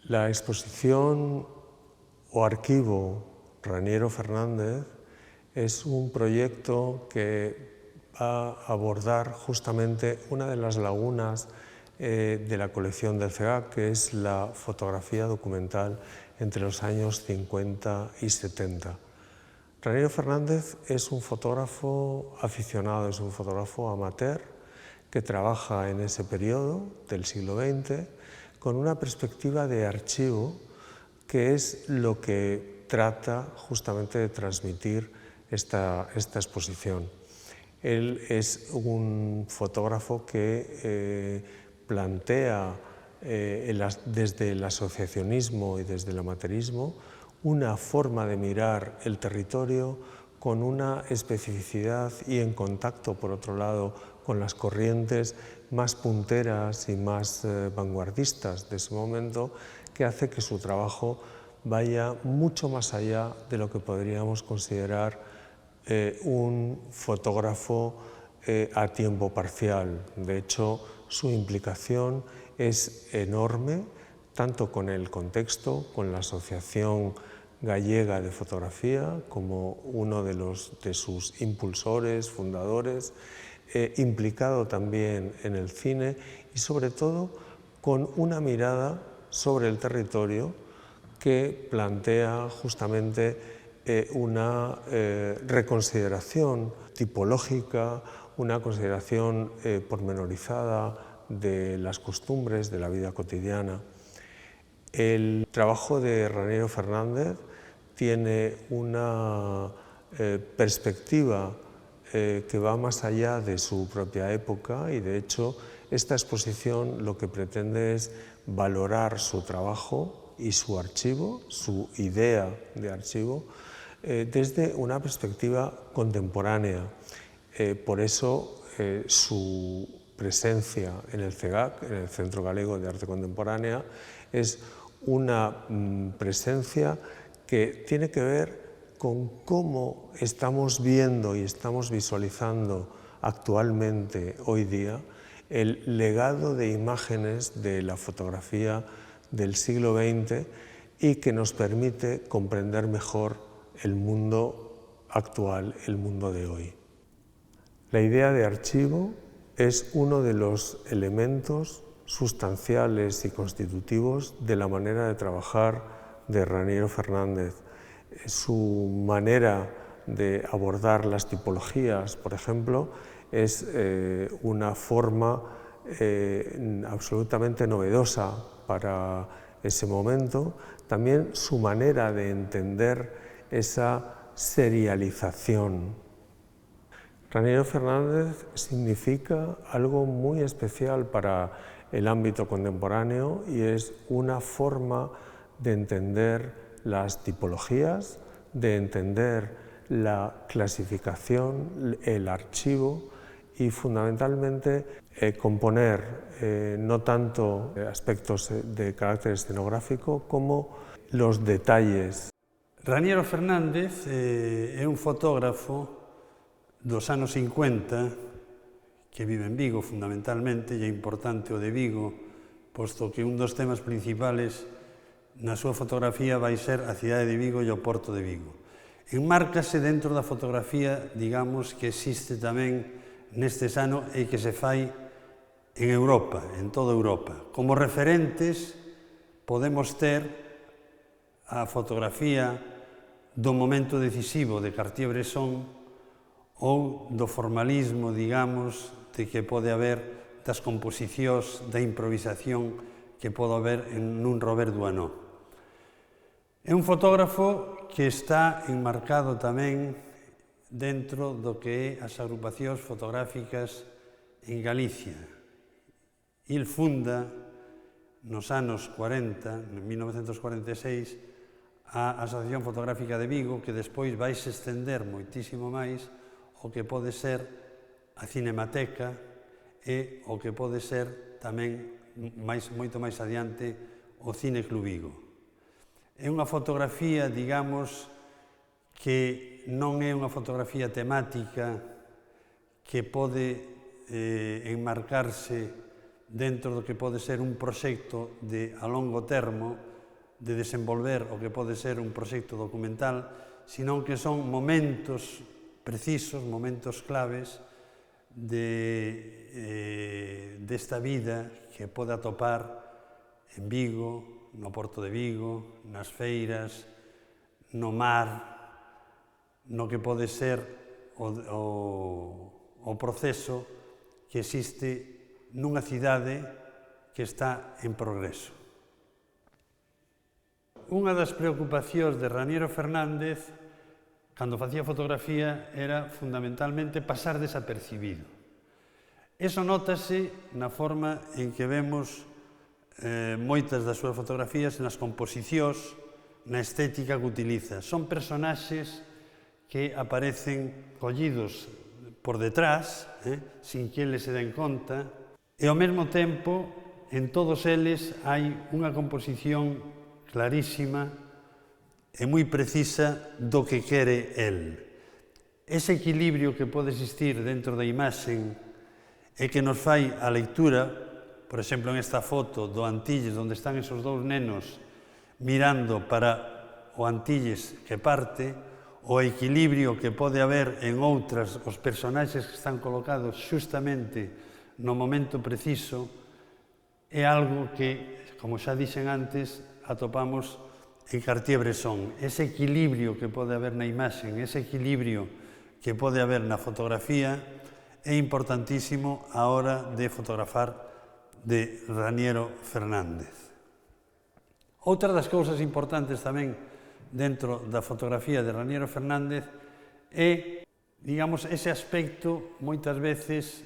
La exposición o archivo Raniero Fernández es un proyecto que va a abordar justamente una de las lagunas de la colección del CEGAC, que es la fotografía documental entre los años 50 y 70. Raniero Fernández es un fotógrafo aficionado, es un fotógrafo amateur que trabaja en ese periodo del siglo XX con una perspectiva de archivo, que es lo que trata justamente de transmitir esta exposición. Él es un fotógrafo que plantea desde el asociacionismo y desde el amateurismo una forma de mirar el territorio con una especificidad y en contacto, por otro lado, con las corrientes más punteras y más vanguardistas de ese momento, que hace que su trabajo vaya mucho más allá de lo que podríamos considerar un fotógrafo a tiempo parcial. De hecho, su implicación es enorme, tanto con el contexto, con la Asociación Gallega de Fotografía, como uno de sus impulsores, fundadores, implicado también en el cine y sobre todo con una mirada sobre el territorio que plantea justamente una reconsideración tipológica, una consideración pormenorizada de las costumbres de la vida cotidiana. El trabajo de Raniero Fernández tiene una perspectiva que va más allá de su propia época y, de hecho, esta exposición lo que pretende es valorar su trabajo y su archivo, su idea de archivo, desde una perspectiva contemporánea. Por eso su presencia en el CEGAC, en el Centro Galego de Arte Contemporánea, es una presencia que tiene que ver con cómo estamos viendo y estamos visualizando actualmente, hoy día, el legado de imágenes de la fotografía del siglo XX y que nos permite comprender mejor el mundo actual, el mundo de hoy. La idea de archivo es uno de los elementos sustanciales y constitutivos de la manera de trabajar de Raniero Fernández. Su manera de abordar las tipologías, por ejemplo, es una forma absolutamente novedosa para ese momento. También su manera de entender esa serialización. Raniero Fernández significa algo muy especial para el ámbito contemporáneo y es una forma de entender las tipologías, de entender la clasificación, el archivo y fundamentalmente componer no tanto aspectos de carácter escenográfico como los detalles. Raniero Fernández é un fotógrafo dos anos 50 que vive en Vigo fundamentalmente, e é importante o de Vigo, posto que un dos temas principales na súa fotografía vai ser a cidade de Vigo e o porto de Vigo. Enmárcase dentro da fotografía, digamos, que existe tamén nestes anos e que se fai en Europa, en toda Europa. Como referentes podemos ter a fotografía do momento decisivo de Cartier-Bresson ou do formalismo, digamos, de que pode haber das composicións, da improvisación que pode haber nun Robert Doisneau. É un fotógrafo que está enmarcado tamén dentro do que é as agrupacións fotográficas en Galicia. Il funda nos anos 40, en 1946, a Asociación Fotográfica de Vigo, que despois vai se estender moitísimo máis o que pode ser a Cinemateca e o que pode ser tamén moito máis adiante o Cine Club Vigo. É unha fotografía, digamos, que non é unha fotografía temática que pode enmarcarse dentro do que pode ser un proxecto a longo termo, de desenvolver o que pode ser un proxecto documental, senón que son momentos precisos, momentos claves desta vida que pode atopar en Vigo, no Porto de Vigo, nas feiras, no mar, no que pode ser o proceso que existe nunha cidade que está en progreso. Unha das preocupacións de Raniero Fernández, cando facía fotografía, era fundamentalmente pasar desapercibido. Eso nótase na forma en que vemos moitas das súas fotografías, nas composicións, na estética que utiliza. Son personaxes que aparecen collidos por detrás, sin que eles se den conta, e ao mesmo tempo, en todos eles hai unha composición clarísima e moi precisa do que quere el. Ese equilibrio que pode existir dentro da imaxe e que nos fai a lectura, por exemplo, en esta foto do Antilles, onde están esos dous nenos mirando para o Antilles que parte, o equilibrio que pode haber en outras, os personaxes que están colocados xustamente no momento preciso, é algo que, como xa dixen antes, atopamos en Cartier-Bresson. Ese equilibrio que pode haber na imaxe, ese equilibrio que pode haber na fotografía, é importantísimo a hora de fotografar de Raniero Fernández. Outra das cousas importantes tamén dentro da fotografía de Raniero Fernández é, digamos, ese aspecto moitas veces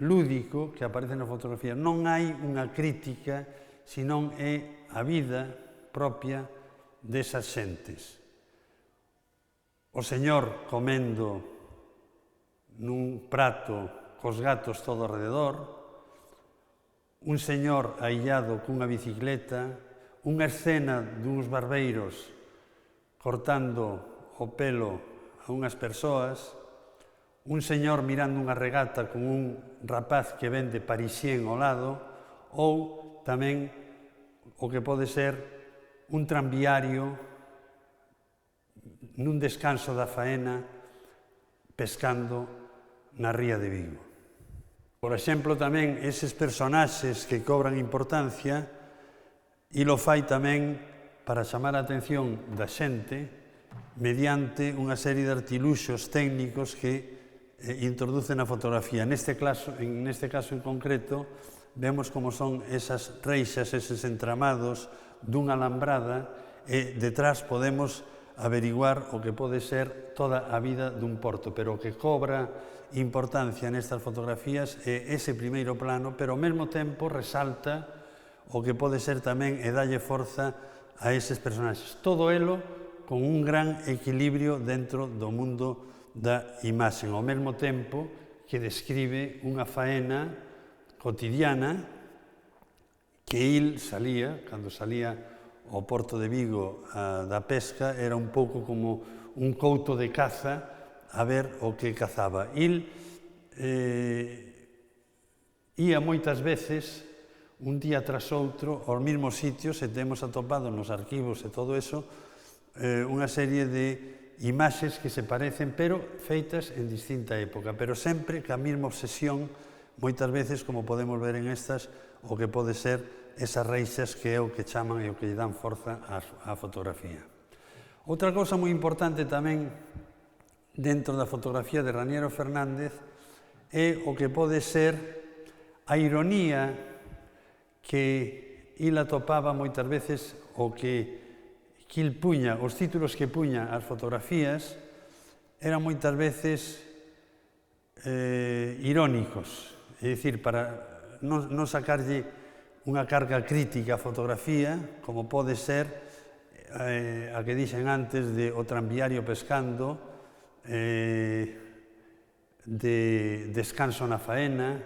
lúdico que aparece na fotografía. Non hai unha crítica, senón é a vida propia desas xentes. O señor comendo nun prato cos gatos todo alrededor, un señor aillado cunha bicicleta, unha escena duns barbeiros cortando o pelo a unhas persoas, un señor mirando unha regata con un rapaz que vende parisien ao lado, ou tamén o que pode ser un tranviario nun descanso da faena pescando na ría de Vigo. Por exemplo, tamén eses personaxes que cobran importancia, e lo fai tamén para chamar a atención da xente mediante unha serie de artiluxos técnicos que introduce na fotografía. Neste caso en concreto, vemos como son esas reixas, eses entramados dunha alambrada e detrás podemos averiguar o que pode ser toda a vida dun porto, pero o que cobra importancia nestas fotografías é ese primeiro plano, pero ao mesmo tempo resalta o que pode ser tamén e dalle forza a eses personaxes. Todo elo con un gran equilibrio dentro do mundo da imaxe, ao mesmo tempo que describe unha faena cotidiana que il salía, cando salía ao Porto de Vigo da pesca, era un pouco como un couto de caza a ver o que cazaba. Il ia moitas veces un día tras outro aos mesmos sitios e temos atopado nos arquivos e todo eso unha serie de imaxes que se parecen, pero feitas en distinta época, pero sempre ca mesma obsesión, moitas veces, como podemos ver en estas, o que pode ser esas reixas que é o que chaman e o que lle dan forza á fotografía. Outra cousa moi importante tamén dentro da fotografía de Raniero Fernández é o que pode ser a ironía que il atopaba moitas veces o que il puña, os títulos que puña as fotografías eran moitas veces irónicos, é dicir, para non sacarlle unha carga crítica á fotografía, como pode ser a que dixen antes de o tranviario pescando, de descanso na faena,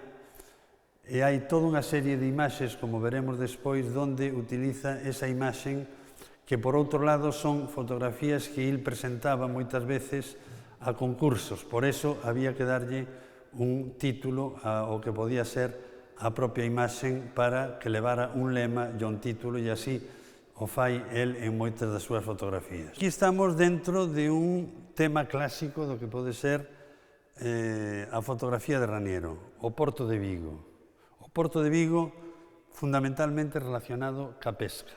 e hai toda unha serie de imaxes, como veremos despois, onde utiliza esa imaxe que, por outro lado, son fotografías que il presentaba moitas veces a concursos. Por eso, había que darlle un título ao que podía ser a propia imaxe para que levara un lema e un título, e así o fai el en moitas das súas fotografías. Aquí estamos dentro de un tema clásico do que pode ser a fotografía de Raniero, o Porto de Vigo. O Porto de Vigo fundamentalmente relacionado ca pesca.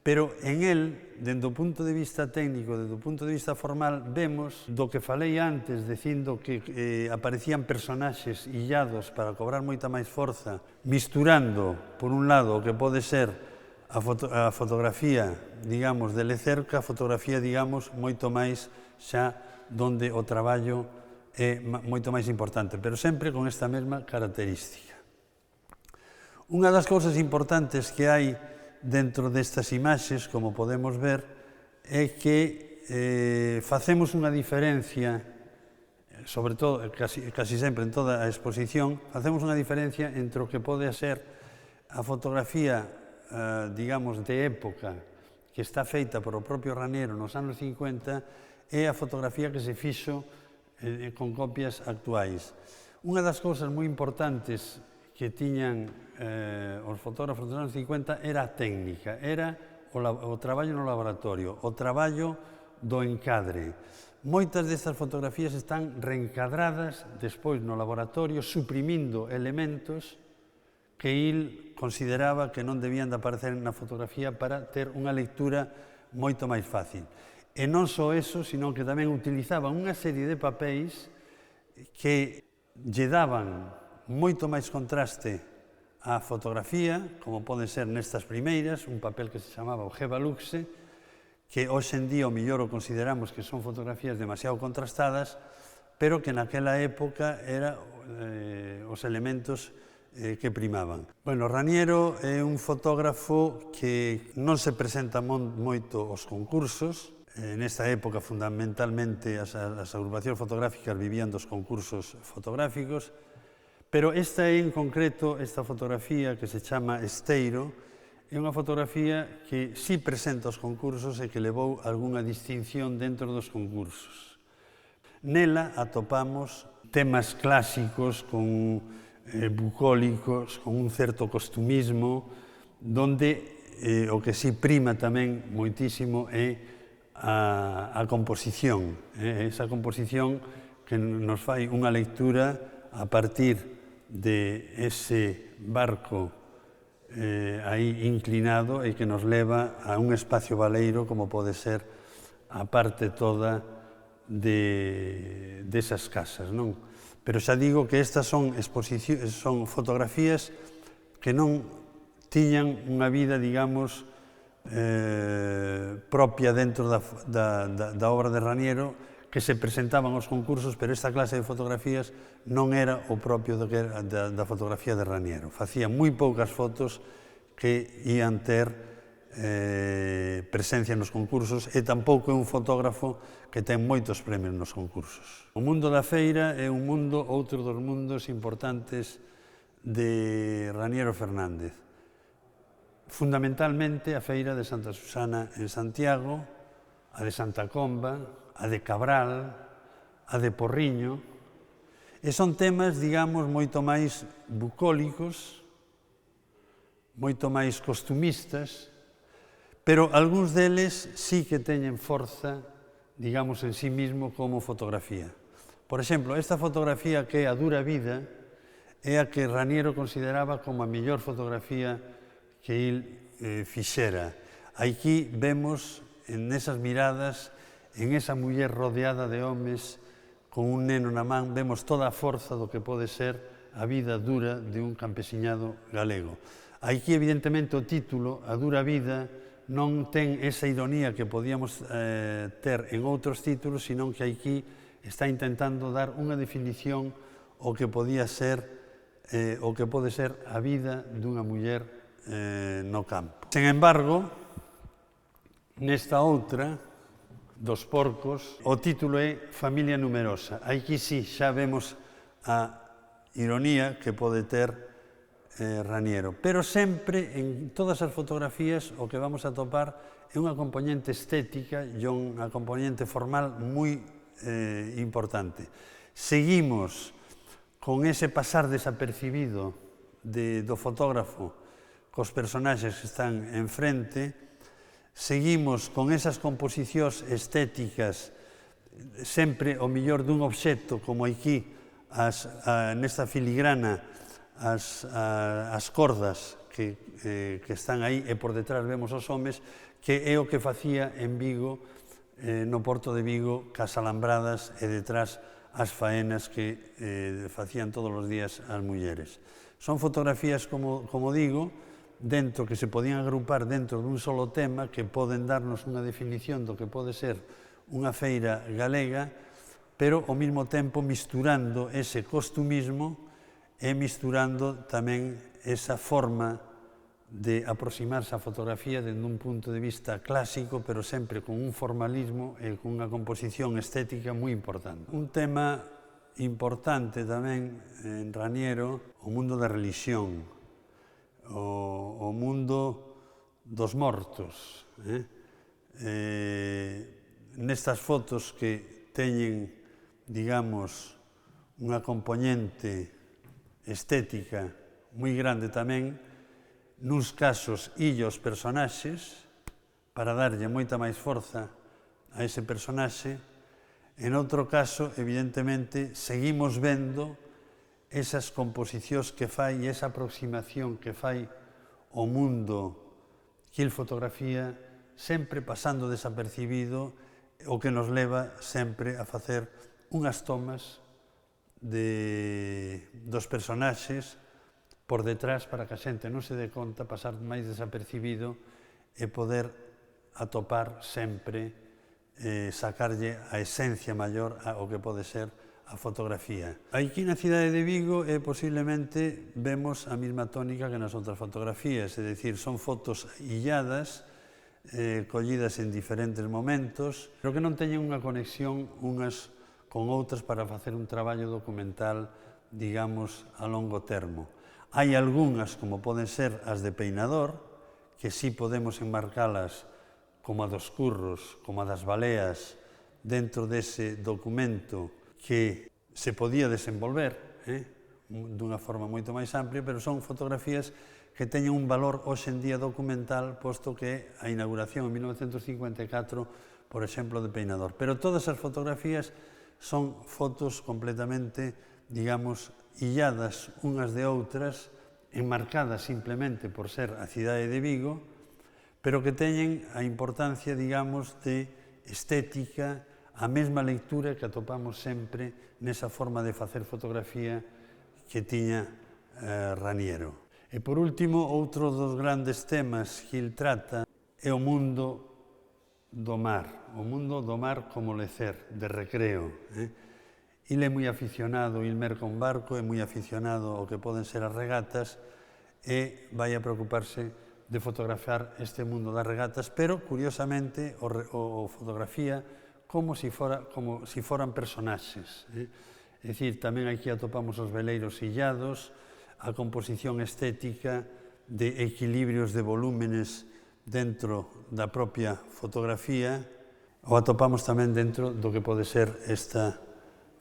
Pero en el, dende o punto de vista técnico, dende o punto de vista formal, vemos do que falei antes, dicindo que aparecían personaxes illados para cobrar moita máis forza, misturando, por un lado, o que pode ser a fotografía, digamos, de Lecerca, a fotografía, digamos, moito máis xa donde o traballo é moito máis importante, pero sempre con esta mesma característica. Unha das cousas importantes que hai dentro destas imaxes, como podemos ver, é que facemos unha diferencia, sobre todo, casi sempre en toda a exposición, facemos unha diferencia entre o que pode ser a fotografía, digamos, de época, que está feita por o propio Raniero nos anos 50, e a fotografía que se fixo con copias actuais. Unha das cousas moi importantes que tiñan os fotógrafos dos anos 50 era a técnica, era o traballo no laboratorio, o traballo do encadre. Moitas destas fotografías están reencadradas despois no laboratorio, suprimindo elementos que il consideraba que non debían de aparecer na fotografía para ter unha lectura moito máis fácil. E non só eso, sino que tamén utilizaban unha serie de papéis que lle daban moito máis contraste á fotografía, como pode ser nestas primeiras, un papel que se chamaba o Geva Luxe, que hoxe en día o mellor o consideramos que son fotografías demasiado contrastadas, pero que naquela época eran os elementos que primaban. Bueno, Raniero é un fotógrafo que non se presenta moito aos concursos. Nesta época, fundamentalmente, as agrupacións fotográficas vivían dos concursos fotográficos, pero esta é en concreto, esta fotografía que se chama Esteiro, é unha fotografía que sí presenta os concursos e que levou algunha distinción dentro dos concursos. Nela atopamos temas clásicos con bucólicos, con un certo costumismo, donde o que sí prima tamén moitísimo é a composición, esa composición que nos fai unha lectura a partir de ese barco aí inclinado e que nos leva a un espacio baleiro como pode ser a parte toda desas casas, non? Pero xa digo que estas son fotografías que non tiñan unha vida, digamos, propia dentro da obra de Raniero, que se presentaban aos concursos, pero esta clase de fotografías non era o propio da fotografía de Raniero. Facía moi poucas fotos que ían ter presencia nos concursos e tampouco é un fotógrafo que ten moitos premios nos concursos. O mundo da feira é un mundo, outro dos mundos importantes de Raniero Fernández. Fundamentalmente a feira de Santa Susana en Santiago, a de Santa Comba, a de Cabral, a de Porriño, e son temas, digamos, moito máis bucólicos, moito máis costumistas, pero algúns deles sí que teñen forza, digamos, en sí mismo como fotografía. Por exemplo, esta fotografía que é a Dura Vida é a que Raniero consideraba como a mellor fotografía que il fixera. Aquí vemos, nesas miradas, en esa muller rodeada de homes con un neno na man, vemos toda a forza do que pode ser a vida dura de un campesiñado galego. Aquí, evidentemente, o título, A Dura Vida, non ten esa ironía que podíamos ter en outros títulos, senón que aquí está intentando dar unha definición ao que podía ser, o que pode ser a vida dunha muller no campo. Sen embargo, nesta outra, dos porcos, o título é Familia Numerosa. Aquí sí, xa vemos a ironía que pode ter Raniero. Pero sempre, en todas as fotografías, o que vamos a topar é unha componente estética e unha componente formal moi importante. Seguimos con ese pasar desapercibido do fotógrafo cos personaxes que están enfrente, seguimos con esas composicións estéticas sempre o millor dun obxecto, como aquí nesta filigrana as cordas que están aí e por detrás vemos os homes, que é o que facía en Vigo, no Porto de Vigo, cas alambradas e detrás as faenas que facían todos os días as mulleres. Son fotografías, como digo, que se podían agrupar dentro dun solo tema, que poden darnos unha definición do que pode ser unha feira galega, pero ao mesmo tempo misturando ese costumismo e misturando tamén esa forma de aproximarse á fotografía dende un punto de vista clásico, pero sempre con un formalismo e con unha composición estética moi importante. Un tema importante tamén en Raniero, o mundo da religión, o mundo dos mortos. Nestas fotos que teñen, digamos, unha componente estética moi grande tamén, nuns casos illa os personaxes, para darlle moita máis forza a ese personaxe, en outro caso, evidentemente, seguimos vendo esas composicións que fai e esa aproximación que fai o mundo que el fotografía, sempre pasando desapercibido, o que nos leva sempre a facer unhas tomas dos personaxes por detrás para que a xente non se dé conta, pasar máis desapercibido e poder atopar sempre, sacarlle a esencia maior ao que pode ser a fotografía. Aquí na cidade de Vigo posiblemente vemos a mesma tónica que nas outras fotografías, é dicir, son fotos illadas, collidas en diferentes momentos, pero que non teñen unha conexión unhas con outras para facer un traballo documental, digamos, a longo termo. Hai algunhas, como poden ser as de Peinador, que sí podemos enmarcalas como a dos curros, como a das baleas, dentro dese documento que se podía desenvolver dunha forma moito máis amplia, pero son fotografías que teñen un valor hoxe en día documental, posto que a inauguración en 1954, por exemplo, de Peinador. Pero todas as fotografías son fotos completamente, digamos, illadas unhas de outras, enmarcadas simplemente por ser a cidade de Vigo, pero que teñen a importancia, digamos, de estética, a mesma lectura que atopamos sempre nesa forma de facer fotografía que tiña Raniero. E, por último, outro dos grandes temas que il trata é o mundo do mar como lecer, de recreo. Il é moi aficionado, il merca un barco, é moi aficionado ao que poden ser as regatas e vai a preocuparse de fotografar este mundo das regatas, pero, curiosamente, o fotografía como si foran personaxes. É dicir, tamén aquí atopamos os veleiros illados, a composición estética de equilibrios de volúmenes dentro da propia fotografía, o atopamos tamén dentro do que pode ser esta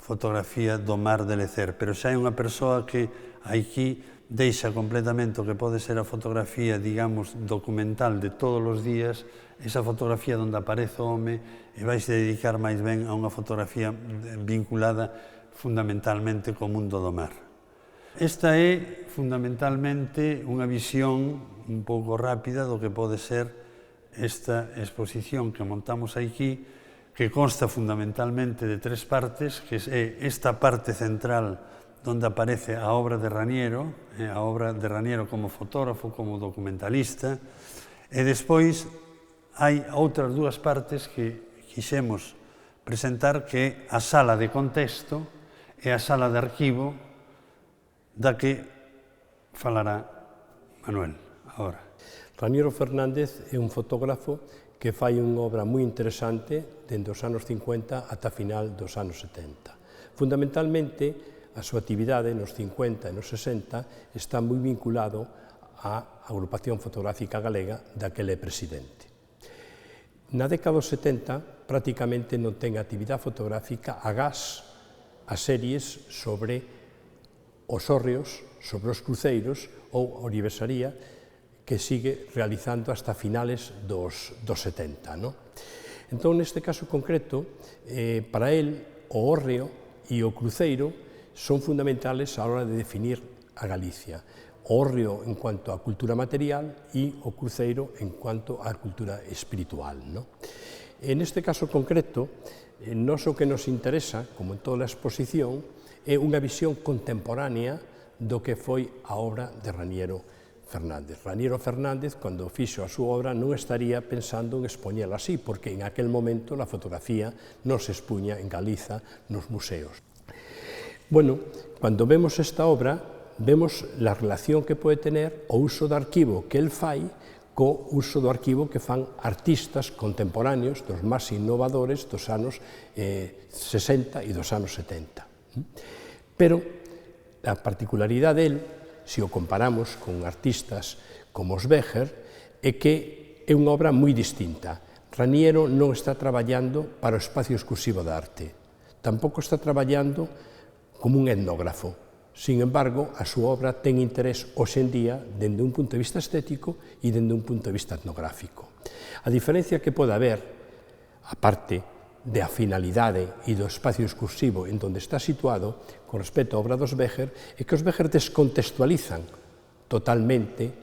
fotografía do mar de lecer. Pero xa hai unha persoa que aquí deixa completamente o que pode ser a fotografía, digamos, documental de todos os días, esa fotografía onde aparece o home, e vais dedicar máis ben a unha fotografía vinculada fundamentalmente co mundo do mar. Esta é fundamentalmente unha visión un pouco rápida do que pode ser esta exposición que montamos aquí, que consta fundamentalmente de 3 partes, que é esta parte central onde aparece a obra de Raniero, a obra de Raniero como fotógrafo, como documentalista, e despois hai outras 2 partes que quixemos presentar, que é a sala de contexto e a sala de arquivo, da que falará Manuel agora. Raniero Fernández é un fotógrafo que fai unha obra moi interesante dende os anos 50 ata final dos anos 70. Fundamentalmente, a súa actividade nos 50 e nos 60 está moi vinculado á Agrupación Fotográfica Galega, da que ele é presidente. Na década dos 70, prácticamente non ten actividade fotográfica agás a series sobre os hórreos, sobre os cruceiros ou a universaría, que sigue realizando hasta finales dos 70. Entón, neste caso concreto, para él, o hórreo e o cruceiro son fundamentales a hora de definir a Galicia. O hórreo en cuanto a cultura material e o cruceiro en cuanto a cultura espiritual. En este caso concreto, nos o que nos interesa, como en toda a exposición, é unha visión contemporánea do que foi a obra de Raniero Fernández. Raniero Fernández, cando fixo a súa obra, non estaría pensando en expoñela así, porque en aquel momento a fotografía non se expuña en Galiza nos museos. Bueno, cando vemos esta obra, vemos a relación que pode tener o uso do arquivo que el fai co uso do arquivo que fan artistas contemporáneos dos máis innovadores dos anos 60 e dos anos 70. Pero a particularidade del, se o comparamos con artistas como os Becher, é que é unha obra moi distinta. Raniero non está traballando para o espacio exclusivo da arte, tampouco está traballando como un etnógrafo. Sin embargo, a súa obra ten interés hoxe en día dende un punto de vista estético e dende un punto de vista etnográfico. A diferencia que pode haber, aparte da finalidade e do espacio exclusivo en donde está situado con respecto á obra dos Becher, é que os Becher descontextualizan totalmente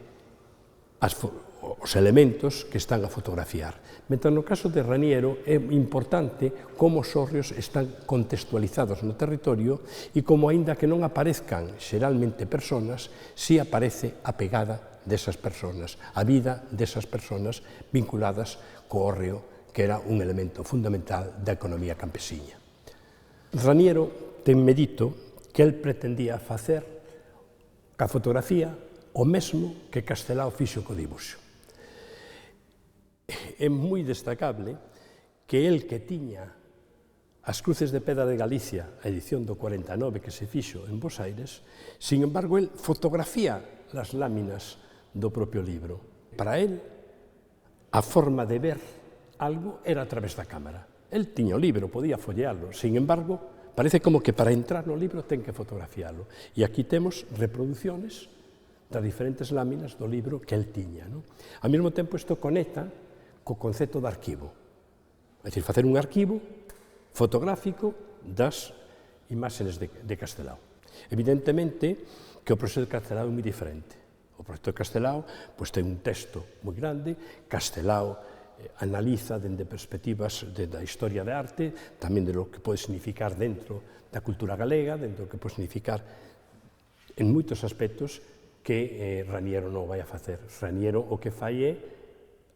os elementos que están a fotografiar. Mentre no caso de Raniero é importante como os hórreos están contextualizados no territorio e como, aínda que non aparezcan xeralmente personas, si aparece a pegada desas personas, a vida desas personas vinculadas co hórreo, que era un elemento fundamental da economía campesiña. Raniero ten medito que el pretendía facer ca fotografía o mesmo que Castelao fixo co dibuixo. É moi destacable que el que tiña as Cruces de Pedra de Galicia, a edición do 49 que se fixo en Bos Aires, sin embargo, el fotografía as láminas do propio libro. Para el, a forma de ver algo era a través da cámara. El tiña o libro, podía follealo, sin embargo, parece como que para entrar no libro ten que fotografialo. E aquí temos reproducciones das diferentes láminas do libro que el tiña. Ao mesmo tempo, isto conecta co concepto de arquivo. É dicir, facer un arquivo fotográfico das imaxes de Castelao. Evidentemente que o proxecto de Castelao é moi diferente. O proxecto de Castelao ten un texto moi grande. Castelao analiza dende perspectivas da historia de arte, tamén de lo que pode significar dentro da cultura galega, dentro do que pode significar en moitos aspectos que Raniero non vai a facer. Raniero o que fai é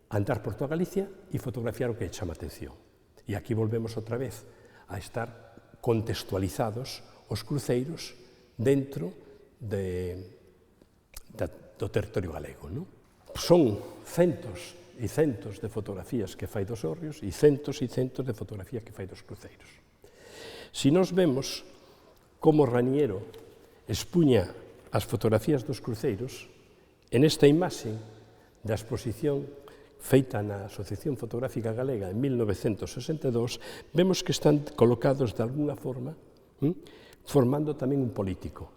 andar por toda Galicia e fotografiar o que chama a atención. E aquí volvemos outra vez a estar contextualizados os cruceiros dentro do territorio galego. Son centos e centos de fotografías que fai dos hórreos e centos de fotografías que fai dos cruceiros. Se nós vemos como Raniero expuña as fotografías dos cruceiros, en esta imaxe da exposición feita na Asociación Fotográfica Galega en 1962, vemos que están colocados de alguna forma formando tamén un político.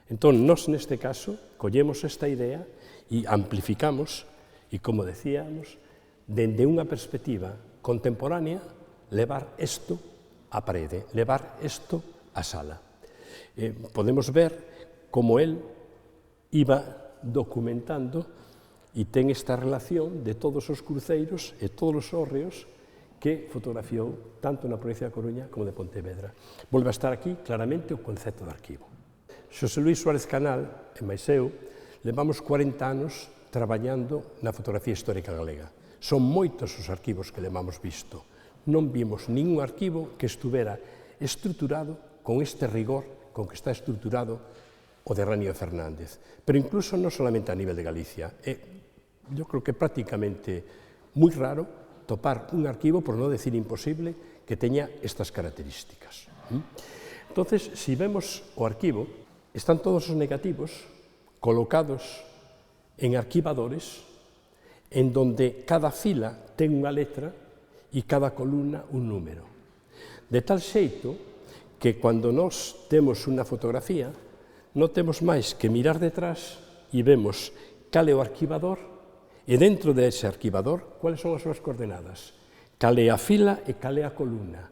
Entón, nós neste caso collemos esta idea e amplificamos e, como decíamos, dende unha perspectiva contemporánea, levar isto á parede, levar isto á sala. Podemos ver como el iba documentando e ten esta relación de todos os cruceiros e todos os hórreos que fotografiou tanto na provincia da Coruña como de Pontevedra. Volve a estar aquí claramente o concepto de arquivo. Xosé Luís Suárez Canal e máis eu levamos 40 anos traballando na fotografía histórica galega. Son moitos os arquivos que levamos visto. Non vimos ningún arquivo que estuvera estruturado con este rigor con que está estruturado o de Raniero Fernández. Pero incluso non solamente a nivel de Galicia. Yo creo que prácticamente moi raro topar un arquivo, por non decir imposible, que teña estas características. Entonces, si vemos o arquivo, están todos os negativos colocados en arquivadores en donde cada fila ten unha letra e cada columna un número. De tal xeito que cando nós temos unha fotografía non temos máis que mirar detrás e vemos cal é o arquivador, e dentro dese arquivador, cuáles son as súas coordenadas, cal é a fila e cal é a columna.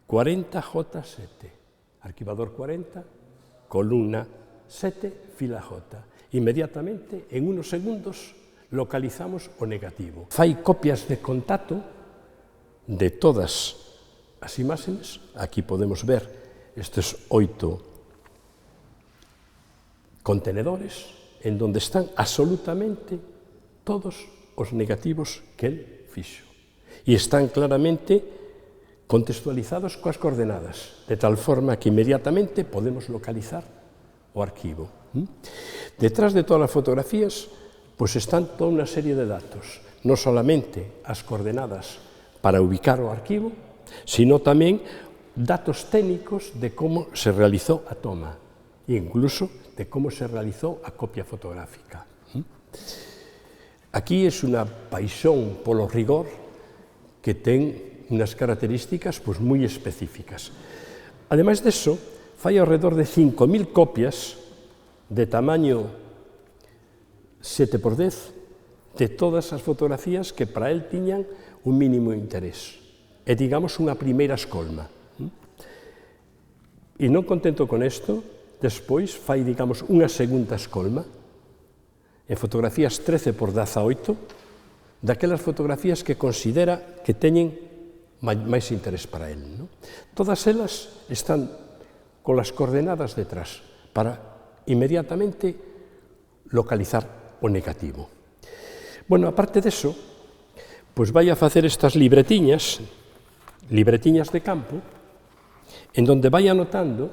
40J7, arquivador 40, columna 7, fila J. Inmediatamente, en unos segundos, localizamos o negativo. Fai copias de contacto de todas as imágenes. Aquí podemos ver estes 8 contenedores en donde están absolutamente todos os negativos que el fixo. E están claramente contextualizados coas coordenadas, de tal forma que inmediatamente podemos localizar o arquivo. Detrás de todas as fotografías, pois están toda unha serie de datos, non solamente as coordenadas para ubicar o arquivo, sino tamén datos técnicos de como se realizou a toma e incluso de como se realizou a copia fotográfica. Aquí é unha paixón polo rigor que ten unhas características pois, moi específicas. Ademais deso, fai alrededor de 5.000 copias de tamaño 7x10 de todas as fotografías que para él tiñan un mínimo interés. É, digamos, unha primeira escolma. E non contento con isto, despois fai, digamos, unha segunda escolma en fotografías 13x18 daquelas fotografías que considera que teñen máis interés para él. Todas elas están con as coordenadas detrás para inmediatamente localizar o negativo. Bueno, aparte deso, pois vai a facer estas libretiñas de campo, en donde vai anotando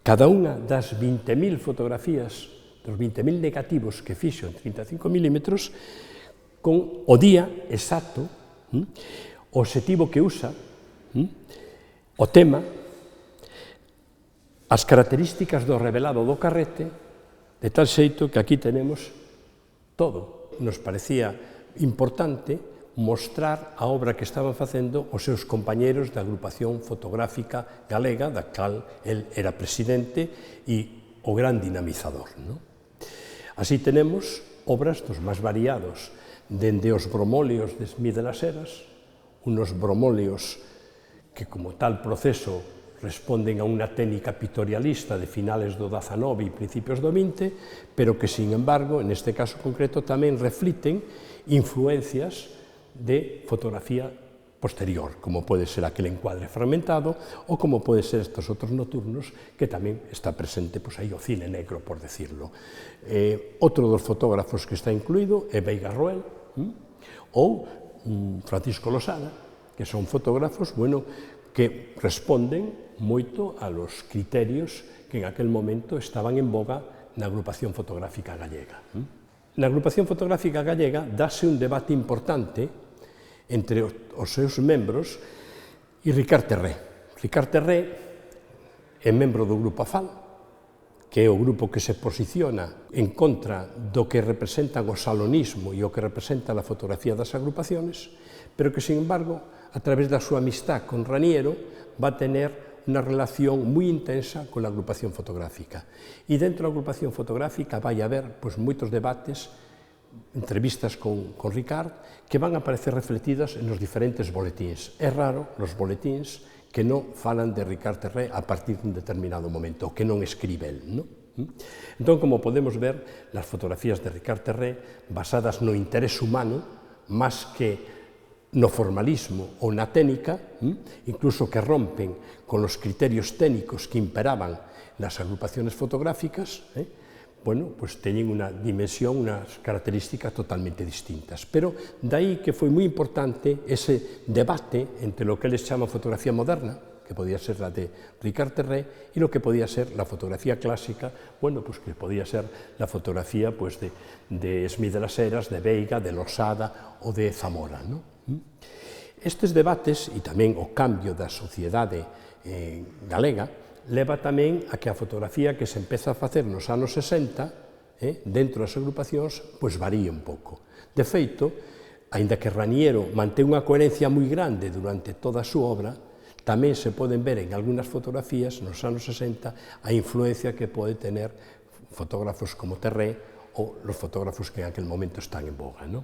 cada unha das 20.000 fotografías, dos 20.000 negativos que fixo en 35 milímetros, con o día exacto, o obxectivo que usa, o tema, as características do revelado do carrete, de tal xeito que aquí tenemos todo. Nos parecía importante mostrar a obra que estaban facendo os seus compañeros da Agrupación Fotográfica Galega, da cal el era presidente e o gran dinamizador. Así tenemos obras dos máis variados, dende os bromóleos de Smith de las Heras, unos bromóleos que como tal proceso responden a unha técnica pictorialista de finales do XIX e principios do XX, pero que, sin embargo, en este caso concreto, tamén refliten influencias de fotografía posterior, como pode ser aquel encuadre fragmentado ou como pode ser estes outros nocturnos que tamén está presente pois, aí o cine negro, por decirlo. Outro dos fotógrafos que está incluído é Veiga Roel ou Francisco Losada, que son fotógrafos que responden moito a los criterios que en aquel momento estaban en boga na Agrupación Fotográfica Gallega. Na Agrupación Fotográfica Gallega dáse un debate importante entre os seus membros e Ricard Terré. Ricard Terré é membro do Grupo AFAL, que é o grupo que se posiciona en contra do que representan o salonismo e o que representa a fotografía das agrupaciones, pero que, sin embargo, a través da súa amistad con Raniero, va a tener unha relación moi intensa con a agrupación fotográfica. E dentro da agrupación fotográfica vai haber moitos debates, entrevistas con Ricard, que van a aparecer refletidas en os diferentes boletíns. É raro nos boletíns que non falan de Ricard Terré a partir dun determinado momento, que non escribe el. Entón, como podemos ver, as fotografías de Ricard Terré, basadas no interés humano, máis que no formalismo ou na técnica, incluso que rompen con os criterios técnicos que imperaban nas agrupaciones fotográficas, teñen unha dimensión, unhas características totalmente distintas. Pero dai que foi moi importante ese debate entre lo que eles chaman fotografía moderna, que podía ser la de Ricard Terré, e lo que podía ser la fotografía clásica, que podía ser la fotografía de Smith de las Heras, de Veiga, de Losada ou de Zamora. Estes debates e tamén o cambio da sociedade galega leva tamén a que a fotografía que se empeza a facer nos anos 60 dentro das agrupacións varíe un pouco. De feito, aínda que Raniero mantén unha coherencia moi grande durante toda a súa obra, tamén se poden ver en algunhas fotografías nos anos 60 a influencia que pode tener fotógrafos como Terré o los fotógrafos que en aquel momento están en boga, ¿no?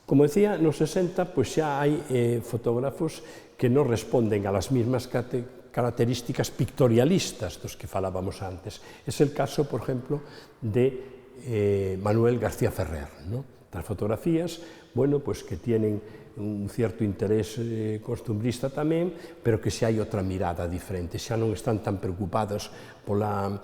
Como decía, nos 60 pues xa hai fotógrafos que non responden a las mismas características pictorialistas dos que falábamos antes. Es el caso, por ejemplo, de Manuel García Ferrer, ¿no? Las fotografías, bueno, pues que tienen un cierto interés costumbrista tamén, pero que xa hai outra mirada diferente, xa non están tan preocupados pola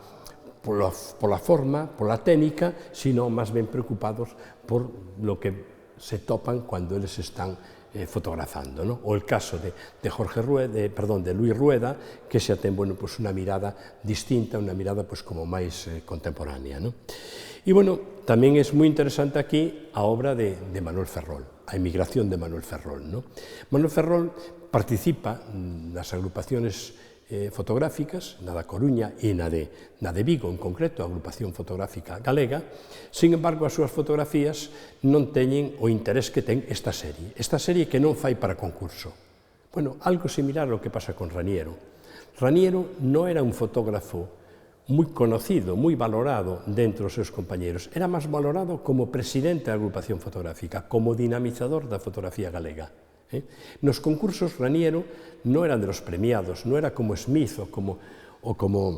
forma, pola técnica, sino máis ben preocupados por lo que se topan cuando eles están fotografando, ¿no? O el caso de Luis Rueda, que xa ten, bueno, pues unha mirada distinta, unha mirada pues como máis contemporánea, ¿no? E, bueno, tamén é moi interesante aquí a obra de Manuel Ferrol, a emigración de Manuel Ferrol, ¿no? Manuel Ferrol participa nas agrupaciones fotográficas, na da Coruña e na de Vigo, en concreto, a agrupación fotográfica galega. Sin embargo, as súas fotografías non teñen o interés que ten esta serie que non fai para concurso. Bueno, algo similar ao que pasa con Raniero. Raniero non era un fotógrafo moi conocido, moi valorado dentro dos seus compañeros, era máis valorado como presidente da agrupación fotográfica, como dinamizador da fotografía galega. Nos concursos Raniero non eran de los premiados, non era como Smith ou como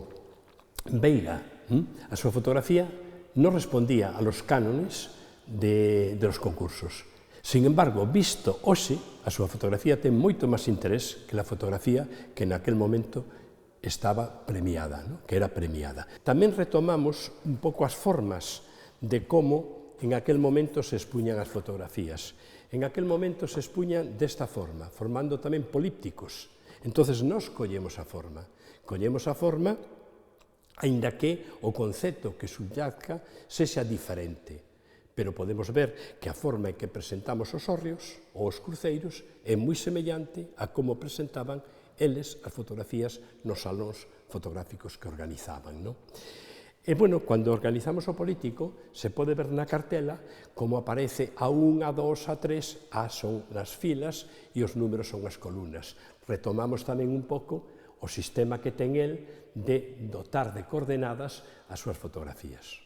Veiga. A súa fotografía non respondía a los cánones de los concursos. Sin embargo, visto hoxe, a súa fotografía ten moito máis interés que a fotografía que naquel momento estaba premiada, ¿no? Que era premiada. Tamén retomamos un pouco as formas de como en aquel momento se expuñan as fotografías. En aquel momento se expuñan desta forma, formando tamén polípticos. Entonces, nós collemos a forma, aínda que o concepto que subyazca sexa diferente, pero podemos ver que a forma en que presentamos os hórreos ou os cruceiros é moi semellante a como presentaban eles as fotografías nos salóns fotográficos que organizaban, ¿no? E, bueno, cando organizamos o político, se pode ver na cartela como aparece a 1, a 2, a 3, A son as filas e os números son as columnas. Retomamos tamén un pouco o sistema que ten el de dotar de coordenadas as súas fotografías.